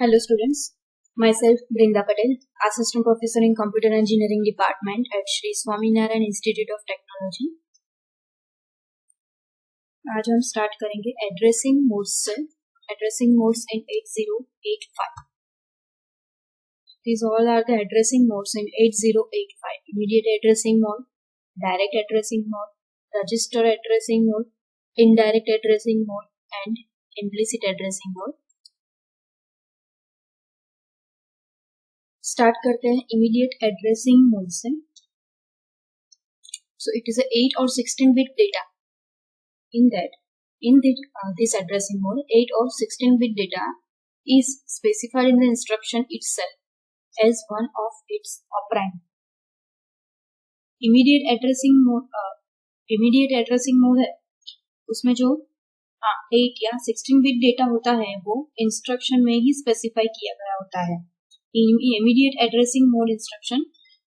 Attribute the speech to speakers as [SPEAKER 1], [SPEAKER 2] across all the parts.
[SPEAKER 1] Hello students, myself Brinda Patel, Assistant Professor in Computer Engineering Department at Shri Swaminarayan Institute of Technology. आज हम start करेंगे addressing modes से, addressing modes in 8085. These all are the addressing modes in 8085. Immediate addressing mode, direct addressing mode, register addressing mode, indirect addressing mode and implicit addressing mode. Start करते हैं immediate addressing mode से. So it is a 8 और 16 bit data. In this addressing mode, 8 or 16 bit data is specified in the instruction itself as one of its operand. Immediate addressing mode है, उसमें जो 8 या 16 bit data होता है वो instruction में ही स्पेसिफाई किया गया होता है. Immediate addressing mode instruction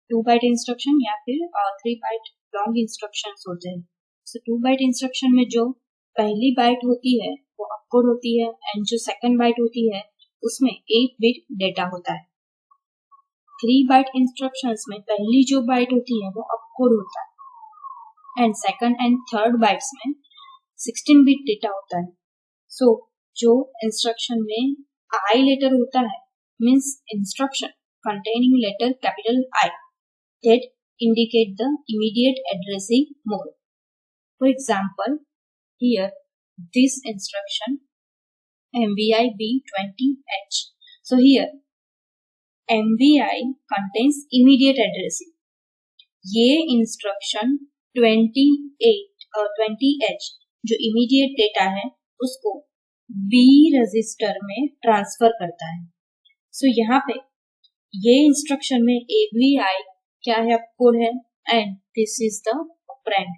[SPEAKER 1] 2 byte instruction या फिर 3 बाइट लॉन्ग इंस्ट्रक्शंस होते हैं. सो 2 बाइट इंस्ट्रक्शन में जो पहली बाइट होती है वो अपकोड होती है एंड जो सेकंड बाइट होती है उसमें 8 बिट डेटा होता है. 3 बाइट इंस्ट्रक्शंस में पहली जो बाइट होती है वो अपकोड होता है and second and third bytes में 16 बिट डेटा होता है. सो जो इंस्ट्रक्शन में आई लेटर होता है means instruction containing letter capital I that indicate the immediate addressing mode. For example, here this instruction MVI B20H. So here MVI contains immediate addressing. ये instruction 20H जो immediate data है उसको B register में transfer करता है. सो यहाँ पे ये इंस्ट्रक्शन में AVI क्या है, अपकोड है and this is the operand.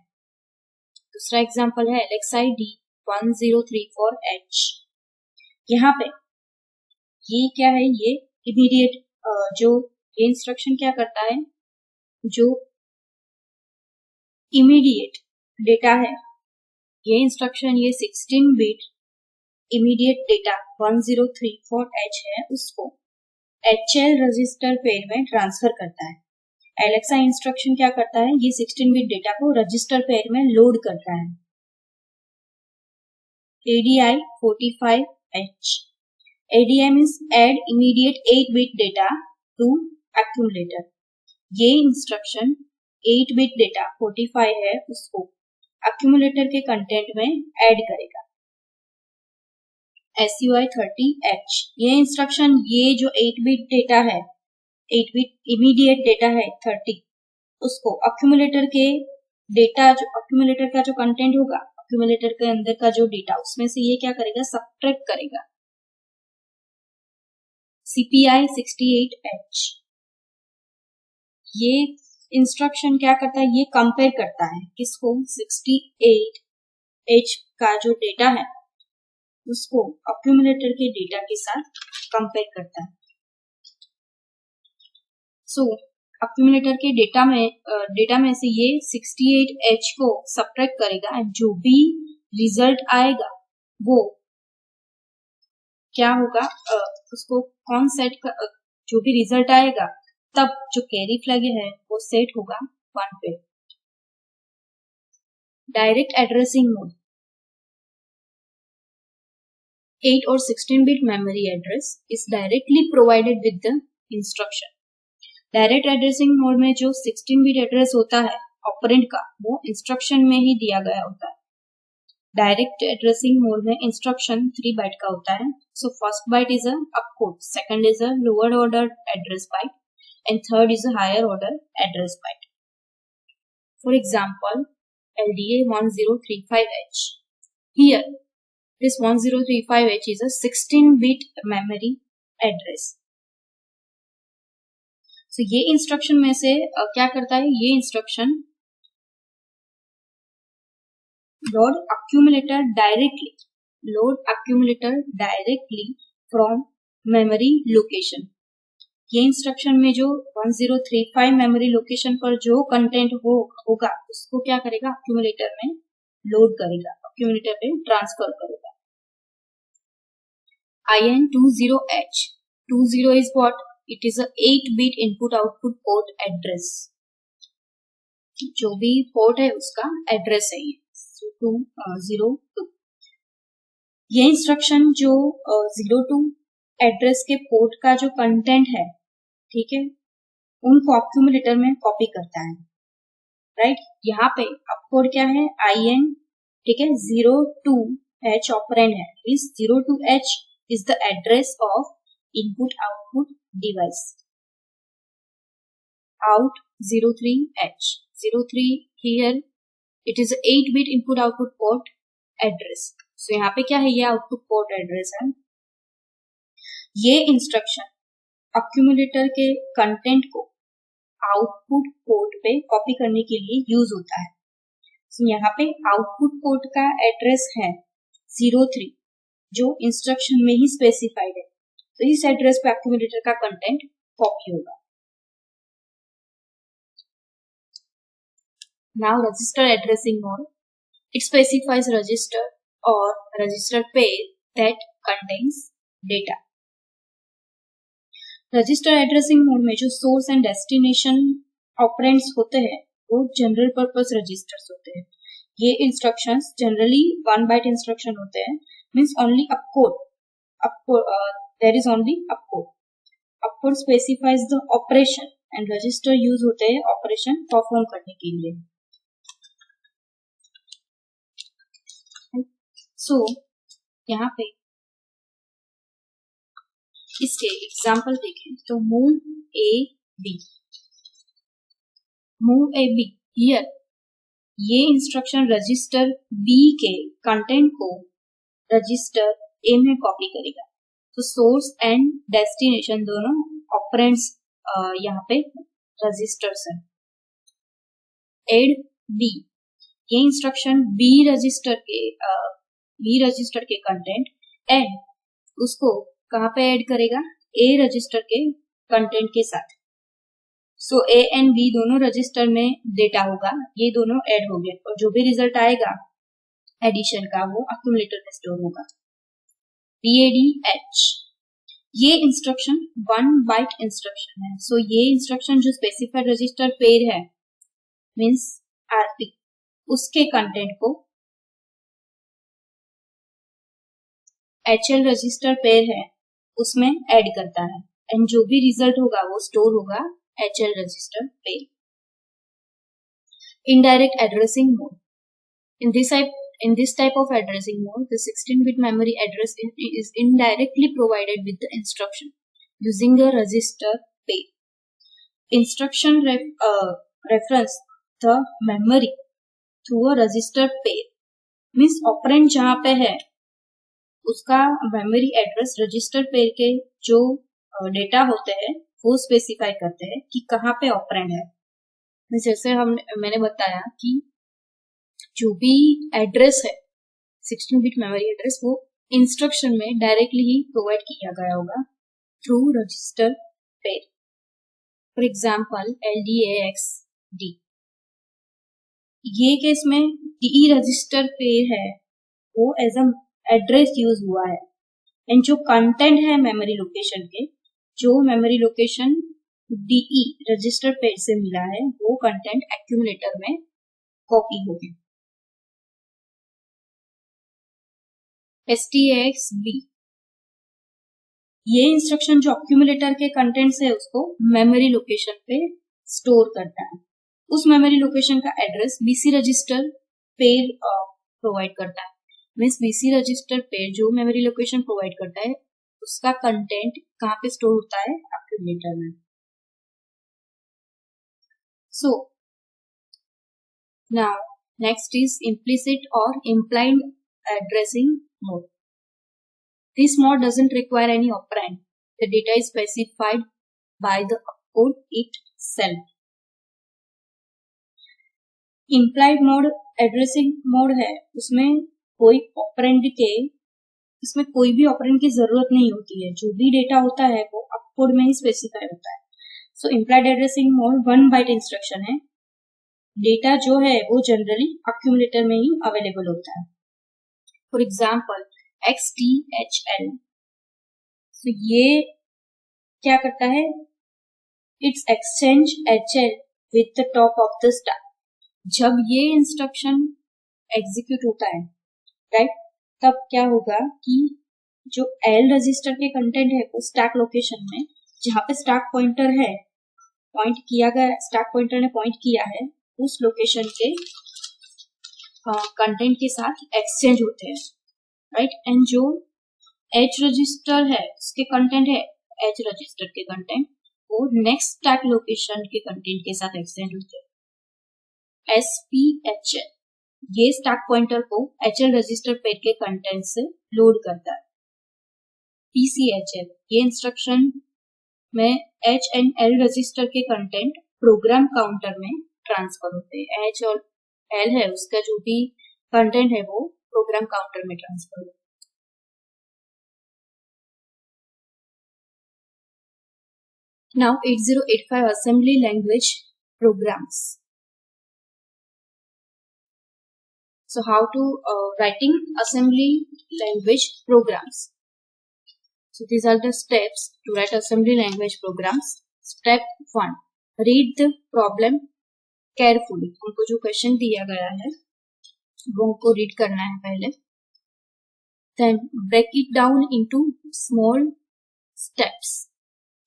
[SPEAKER 1] दूसरा एग्जांपल है LXI D1034H. यहाँ पे ये क्या है, ये इमीडिएट जो ये इंस्ट्रक्शन क्या करता है, जो इमीडिएट डेटा है ये इंस्ट्रक्शन ये 16 बिट इमीडिएट डेटा 1034H है उसको HL रजिस्टर पेयर में ट्रांसफर करता है. LXI इंस्ट्रक्शन क्या करता है, ये 16 बिट डेटा को रजिस्टर पेयर में लोड करता है. ADI 45H. ADI means add immediate 8 bit data to accumulator. ये इंस्ट्रक्शन 8 बिट डेटा 45 है उसको accumulator के कंटेंट में ऐड करेगा. SUI 30H. ये इंस्ट्रक्शन ये जो 8 बिट डेटा है, 8 बिट इमीडिएट डेटा है 30, उसको अक्यूमुलेटर के डेटा जो अक्यूमुलेटर का जो कंटेंट होगा, अक्यूमुलेटर के अंदर का जो डेटा उसमें से ये क्या करेगा, सब्ट्रैक्ट करेगा. CPI 68H. ये इंस्ट्रक्शन क्या करता है, ये कंपेयर करता है किसको, 68H का जो डेटा है उसको अक्यूमुलेटर के डेटा के साथ कंपेयर करता है. सो अक्यूमुलेटर के डेटा में से ये 68H को सब्ट्रैक्ट करेगा एंड जो भी रिजल्ट आएगा वो क्या होगा, उसको कौन सेट जो भी रिजल्ट आएगा तब जो कैरी फ्लैग है वो सेट होगा 1 पे. Direct addressing mode 8 or 16 bit memory address is directly provided with the instruction. Direct addressing mode में जो 16 bit एड्रेस होता है ऑपरेंड का वो इंस्ट्रक्शन में ही दिया गया होता है. डायरेक्ट एड्रेसिंग मोड में इंस्ट्रक्शन 3 बाइट का होता है. So first byte is a opcode, second is a lower order address byte and third is a higher order address byte. For example LDA 1035H. Here this 1035H is a 16 bit memory address. So ये instruction में से क्या करता है, ये instruction load accumulator directly from memory location. ये instruction में जो 1035 मेमोरी लोकेशन पर जो कंटेंट होगा उसको क्या करेगा, अक्यूमुलेटर में लोड करेगा, अक्यूमुलेटर पे ट्रांसफर करेगा. IN20H. 20 is what? It is a 8-bit input output port address. जो भी पोर्ट है उसका एड्रेस है ये 202. ये इंस्ट्रक्शन जो 02 एड्रेस के पोर्ट का जो कंटेंट है, ठीक है, उनको एक्यूमुलेटर में कॉपी करता है, राइट. यहाँ पे अपकोड क्या है? IN, ठीक है. 02H ऑपरेंड है. इस 02H is the address of input output device. Out 03H. 03 here it is a 8-bit input output port address. So यहाँ पे क्या है? ये आउटपुट पोर्ट एड्रेस है. ये इंस्ट्रक्शन एक्यूमुलेटर के कंटेंट को आउटपुट पोर्ट पे कॉपी करने के लिए यूज होता है. So यहाँ पे आउटपुट पोर्ट का एड्रेस है 03 जो इंस्ट्रक्शन में ही स्पेसिफाइड है. तो इस एड्रेस पे एक्यूमुलेटर का कंटेंट कॉपी होगा. Now register addressing mode. It specifies register or register pair that contains data. Register addressing mode में जो source and destination operands होते हैं वो general purpose registers होते हैं. ये instructions generally 1 byte instruction होते हैं. Means only opcode. There is only opcode. Opcode specifies the operation and register use होते हैं operation perform करने के लिए. So यहाँ पे इसके एग्जाम्पल देखें तो move A B. Move A B here ये इंस्ट्रक्शन रजिस्टर B के कंटेंट को रजिस्टर A में कॉपी करेगा. तो सोर्स एंड डेस्टिनेशन दोनों ऑपरेंड्स यहाँ पे रजिस्टर्स हैं. एड B ये इंस्ट्रक्शन B रजिस्टर के कंटेंट एंड उसको कहाँ पे ऐड करेगा? A रजिस्टर के कंटेंट के साथ. सो A एंड B दोनों रजिस्टर में डेटा होगा. ये दोनों ऐड हो गए और जो भी रिजल्ट आएगा एडिशन का वो एक्यूमुलेटर में स्टोर होगा. BADH ये इंस्ट्रक्शन 1 बाइट इंस्ट्रक्शन है. सो ये इंस्ट्रक्शन जो स्पेसिफाइड रजिस्टर पेयर है मीन्स RP उसके कंटेंट को HL रजिस्टर पेयर है उसमें ऐड करता है एंड जो भी रिजल्ट होगा वो स्टोर होगा HL register pair. Indirect addressing mode. In this type of addressing mode, the 16-bit memory address is indirectly provided with the instruction using a register pair. Instruction reference the memory through a register pair means operand जहाँ पे है उसका memory address register pair के जो data होते हैं वो specify करते हैं कि कहाँ पे ऑपरेंड है. जैसे मैंने बताया कि जो भी एड्रेस है 16-बिट मेमोरी एड्रेस वो इंस्ट्रक्शन में डायरेक्टली ही प्रोवाइड किया गया होगा through register pair. For example LDAX-D. ये केस में DE रजिस्टर पेयर है वो एज अ एड्रेस यूज हुआ है एंड जो कंटेंट है मेमोरी लोकेशन के जो memory location DE register pair से मिला है वो कंटेंट एक्यूमुलेटर में कॉपी हो गया. STAX-B ये इंस्ट्रक्शन जो एक्यूमुलेटर के कंटेंट्स है उसको मेमोरी लोकेशन पे स्टोर करता है. उस मेमोरी लोकेशन का address BC register pair provide करता है. मीन्स BC रजिस्टर पेयर जो मेमोरी लोकेशन प्रोवाइड करता है उसका कंटेंट कहाँ पे स्टोर होता है? एक्यूमुलेटर में. So now next is implicit or implied addressing mode. This mode doesn't require any operand. The data is specified by the opcode itself. Implied mode addressing mode है उसमें कोई ऑपरेंड के इसमें कोई भी ऑपरेंड की जरूरत नहीं होती है. जो भी डेटा होता है वो opcode में ही स्पेसिफाई होता है. So implied addressing mode 1 byte instruction है. डेटा जो है वो जनरली एक्यूमुलेटर में ही अवेलेबल होता है. For example XTHL. सो ये क्या करता है, it's exchange HL with the top of the stack. जब ये इंस्ट्रक्शन एग्जीक्यूट होता है, राइट, तब क्या होगा कि जो L रजिस्टर के कंटेंट है वो स्टैक लोकेशन में, जहां पे स्टैक पॉइंटर है, पॉइंट किया गया, स्टैक पॉइंटर ने पॉइंट किया है, उस लोकेशन के कंटेंट के साथ एक्सचेंज होते हैं, राइट। एंड जो H रजिस्टर है उसके कंटेंट है, H रजिस्टर के कंटेंट वो नेक्स्ट स्टैक लोकेशन के कंटेंट के साथ एक्सचेंज होते हैं। SPHL ये स्टैक पॉइंटर को HL रजिस्टर पेज के कंटेंट से लोड करता है। PCHL ये इंस्ट्रक्शन में H एंड L रजिस्टर के कंटेंट प्रोग्राम काउंटर में ट्रांसफर होते हैं। H और L है उसका जो भी कंटेंट है वो प्रोग्राम काउंटर में ट्रांसफर होता है। Now 8085 assembly language programs. So how to writing assembly language programs. So these are the steps to write assembly language programs. Step 1. Read the problem carefully. हमको जो क्वेश्चन दिया गया है वो हमको रीड करना है पहले. Then break it down into small steps.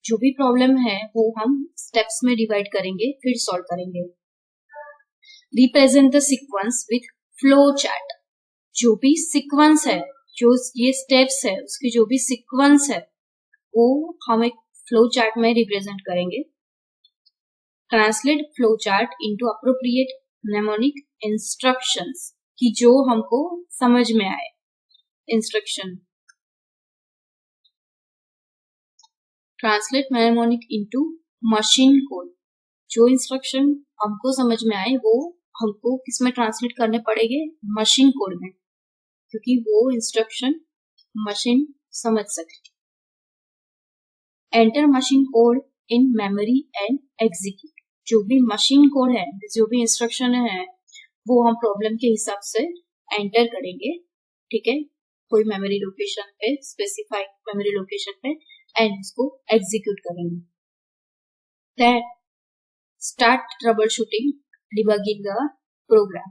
[SPEAKER 1] जो भी प्रॉब्लम है वो हम स्टेप्स में डिवाइड करेंगे, फिर सॉल्व करेंगे. Represent the sequence with flow chart. जो भी सीक्वेंस है, जो ये स्टेप्स है उसकी जो भी सीक्वेंस है वो हम एक फ्लो चार्ट में रिप्रेजेंट करेंगे. Translate flow chart into appropriate mnemonic instructions कि जो हमको समझ में आए. Instruction translate mnemonic into machine code. जो इंस्ट्रक्शन हमको समझ में आए वो हमको किसमें ट्रांसलेट करने पड़ेंगे, मशीन कोड में, क्योंकि वो इंस्ट्रक्शन मशीन समझ सके. Enter machine code in memory and execute. जो भी मशीन कोड है, जो भी इंस्ट्रक्शन है वो हम प्रॉब्लम के हिसाब से एंटर करेंगे, ठीक है, कोई मेमोरी लोकेशन पे, स्पेसिफाइड मेमोरी लोकेशन पे, एंड उसको एग्जीक्यूट करेंगे. Then start troubleshooting, debugging the program.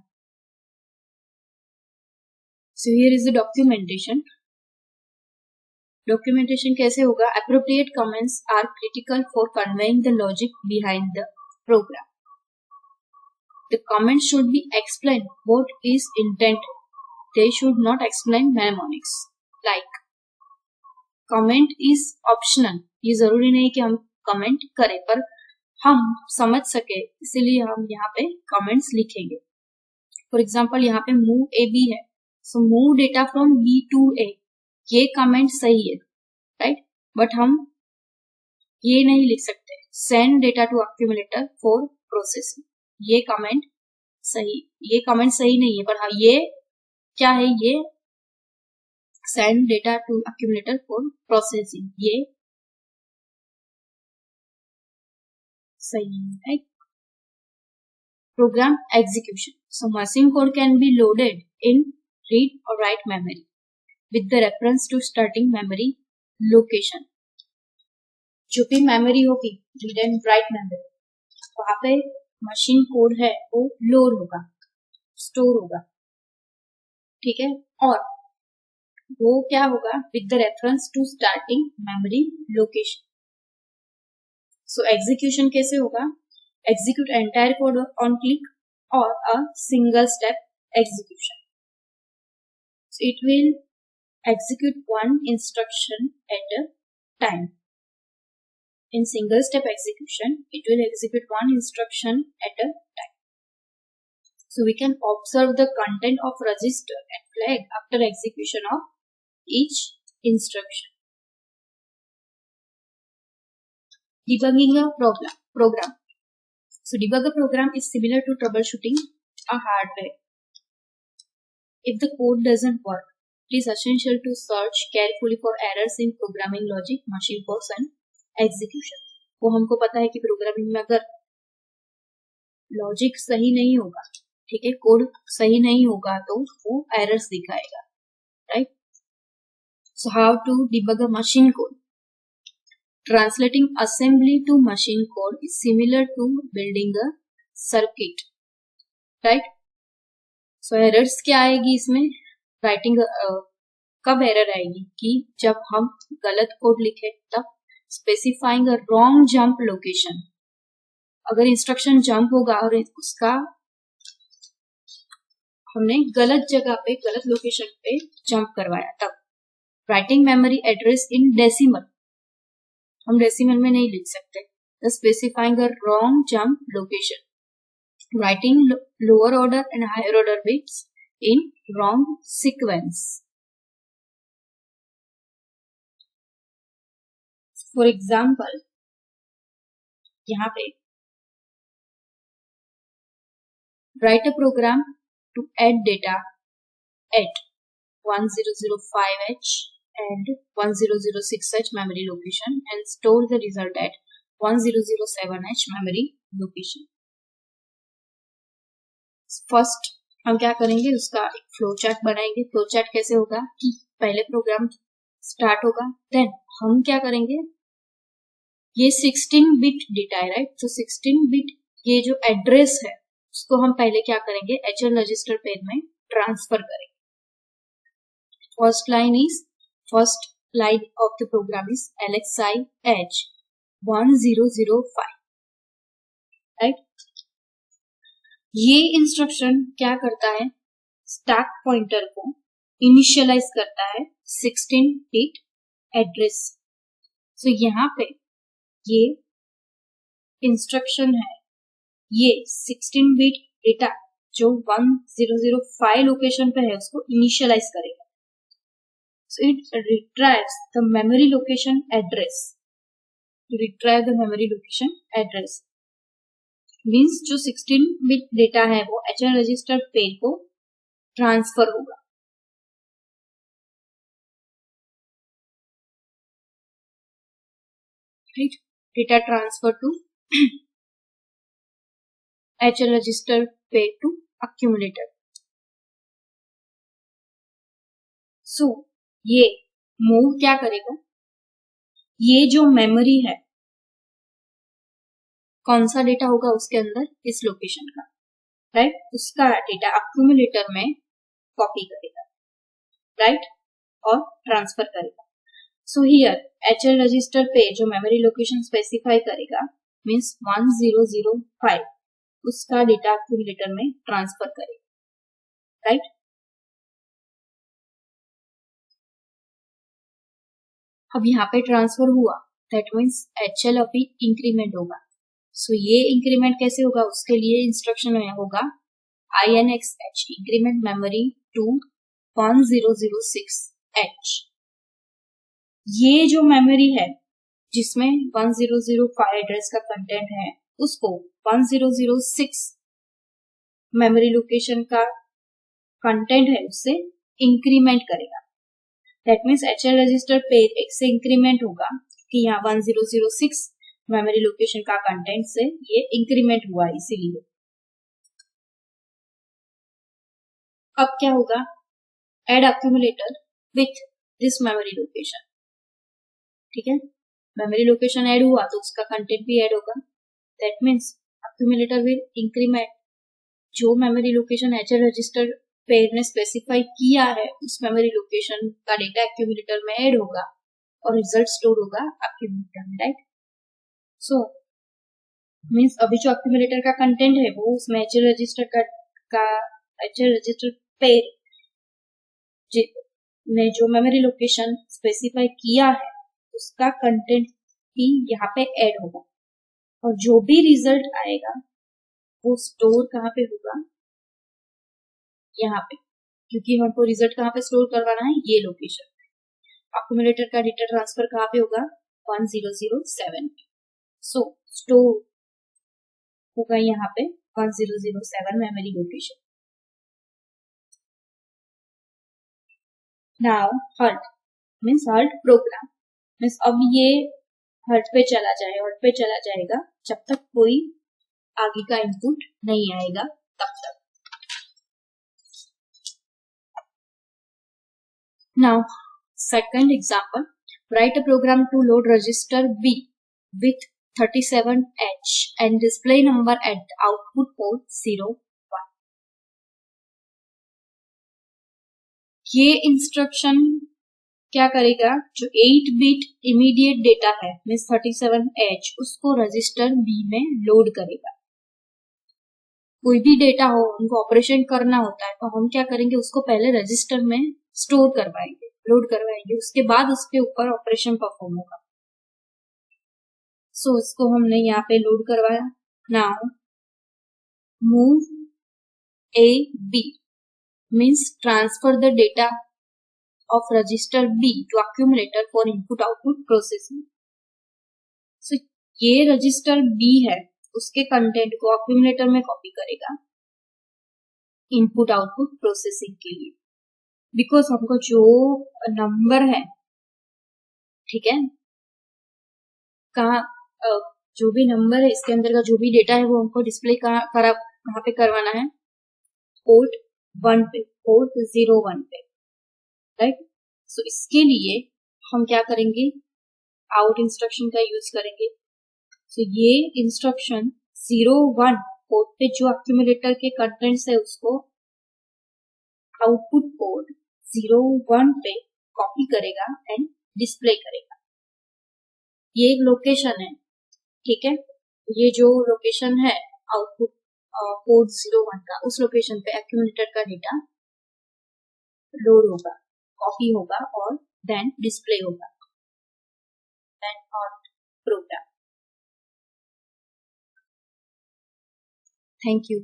[SPEAKER 1] So here is the documentation. Documentation कैसे होगा? Appropriate comments are critical for conveying the logic behind the program. The comments should be explain what is intended. They should not explain mnemonics. Like comment is optional. ये जरूरी नहीं कि हम comment करें, पर हम समझ सके इसीलिए हम यहाँ पे कमेंट्स लिखेंगे. फॉर एग्जांपल यहाँ पे मूव ए बी है, so move data from B to A. ये कमेंट सही है, राइट, बट हम ये नहीं लिख सकते send data to accumulator for processing. ये कमेंट सही नहीं है, पर हाँ ये क्या है, ये send data to accumulator for processing. ये सही है. Program execution. So machine code can be loaded in read or write memory with the reference to starting memory location. जो भी मेमोरी होगी, read and write memory, वहां पे machine code है वो लोड होगा, स्टोर होगा, ठीक है. और वो क्या होगा, with the reference to starting memory location. So execution कैसे होगा? Execute entire code on click और uh single step execution. So it will execute one instruction at a time. In single step execution, it will execute one instruction at a time. So we can observe the content of register and flag after execution of each instruction. Debugging a program. So debugger program is similar to troubleshooting a hardware. If the code doesn't work, it is essential to search carefully for errors in programming logic, machine codes and execution. वो हमको पता है कि programming में अगर logic सही नहीं होगा, ठीक है, कोड सही नहीं होगा तो वो एरर्स दिखाएगा, right. So how to debug a machine code? Translating assembly to machine code is similar to building a circuit, right? So errors क्या आएगी इसमें? राइटिंग कब एरर आएगी कि जब हम गलत कोड लिखे तब specifying a wrong jump location, अगर इंस्ट्रक्शन जंप होगा और उसका हमने गलत जगह पे गलत लोकेशन पे जंप करवाया तब। Writing memory address in decimal, हम डेसिमल में नहीं लिख सकते। The specifying a wrong jump location, writing lower order and higher order bits in wrong sequence. For example यहाँ पे write a program to add data at 1005H and 1006H memory location and store the result at 1007H memory location. First हम क्या करेंगे, उसका एक flow chart बनाएंगे। Flow chart कैसे होगा कि पहले प्रोग्राम स्टार्ट होगा, देन हम क्या करेंगे, ये 16 बिट डेटा है, राइट? तो 16 बिट ये जो एड्रेस है उसको हम पहले क्या करेंगे, HL रजिस्टर पेज में ट्रांसफर करेंगे। First line of the program is LXI H 1005, right? ये इंस्ट्रक्शन क्या करता है, स्टैक पॉइंटर को इनिशियलाइज करता है 16 बिट एड्रेस। सो यहाँ पे ये इंस्ट्रक्शन है, ये 16 बिट डेटा जो 1005 लोकेशन पे है उसको इनिशियलाइज करेगा। So it retrieves the memory location address. To retrieve the memory location address means जो 16 bit data है वो HL रजिस्टर पेज को ट्रांसफर होगा। Right? Data transfer to HL register page to accumulator. So ये move क्या करेगा, ये जो मेमोरी है कौन सा डेटा होगा उसके अंदर, इस लोकेशन का, राइट? उसका डेटा अक्यूमुलेटर में कॉपी करेगा, राइट? और ट्रांसफर करेगा। सो हियर HL रजिस्टर पे जो मेमोरी लोकेशन स्पेसिफाई करेगा मींस 1005, उसका डेटा अक्यूमुलेटर में ट्रांसफर करेगा, राइट? अब यहाँ पे ट्रांसफर हुआ, दैट मीन्स HL अभी इंक्रीमेंट होगा। सो ये इंक्रीमेंट कैसे होगा, उसके लिए इंस्ट्रक्शन में होगा INXH increment memory to 1006H। ये जो मेमोरी है जिसमें 1005 एड्रेस का कंटेंट है उसको 1006 मेमोरी लोकेशन का कंटेंट है उससे इंक्रीमेंट करेगा। That means HL register page एक से इंक्रीमेंट होगा कि यहाँ 1006 मेमोरी लोकेशन का कंटेंट से ये इंक्रीमेंट हुआ, इसीलिए। अब क्या होगा, add accumulator with this memory location, ठीक है? मेमोरी लोकेशन ऐड हुआ तो उसका कंटेंट भी ऐड होगा। That means accumulator will increment जो memory location HL register page ने स्पेसिफाई किया है उस मेमोरी लोकेशन का डेटा एक्यूमुलेटर में ऐड होगा और रिजल्ट स्टोर होगा एक्यूमुलेटर में, राइट? सो मींस अभी जो एक्यूमुलेटर का कंटेंट है वो उसमें HL रजिस्टर का HL रजिस्टर पेज ने जो मेमोरी लोकेशन स्पेसिफाई किया है उसका कंटेंट ही यहाँ पे ऐड होगा और जो भी रिजल्ट आएगा वो स्टोर कहाँ पे होगा, यहाँ पे, क्योंकि हमको रिजल्ट कहाँ पे स्टोर करवाना है, ये लोकेशन। अक्यूमुलेटर का डेटा ट्रांसफर कहाँ पे होगा, 1007। सो स्टोर होगा यहाँ पे 1007 memory location. Now halt means halt program means अब ये हर्ट पे चला जाएगा जब तक कोई आगे का इनपुट नहीं आएगा तब तक। Now, second example, Write a program to load register B with 37H and display number at the output port 0, 1. ये इंस्ट्रक्शन क्या करेगा, जो 8 बिट इमीडिएट डेटा है मीन्स 37H उसको रजिस्टर B में लोड करेगा। कोई भी डेटा हो उनको ऑपरेशन करना होता है तो हम क्या करेंगे, उसको पहले रजिस्टर में स्टोर करवाएंगे, लोड करवाएंगे, उसके बाद उसके ऊपर ऑपरेशन परफॉर्म होगा। सो इसको हमने यहाँ पे लोड करवाया। Now move A B means transfer the data of register B to accumulator for input output processing. So ये रजिस्टर B है, उसके कंटेंट को accumulator में कॉपी करेगा इनपुट आउटपुट प्रोसेसिंग के लिए, बिकॉज हमको जो नंबर है, ठीक है, कहाँ जो भी नंबर है इसके अंदर का जो भी डेटा है वो हमको डिस्प्ले कहाँ पे करवाना है, पोर्ट 1 पे, पोर्ट 01 पे, राइट। सो इसके लिए हम क्या करेंगे, आउट इंस्ट्रक्शन का यूज करेंगे। सो ये इंस्ट्रक्शन 01 पोर्ट पे जो एक्यूमुलेटर के कंटेंट्स है उसको आउटपुट पोर्ट 01 पे कॉपी करेगा एंड डिस्प्ले करेगा। ये एक लोकेशन है, ठीक है, ये जो लोकेशन है आउटपुट पोर्ट 01 का, उस लोकेशन पे एक्यूमुलेटर का डेटा लोड होगा, कॉपी होगा और देन डिस्प्ले होगा then on program. Thank you.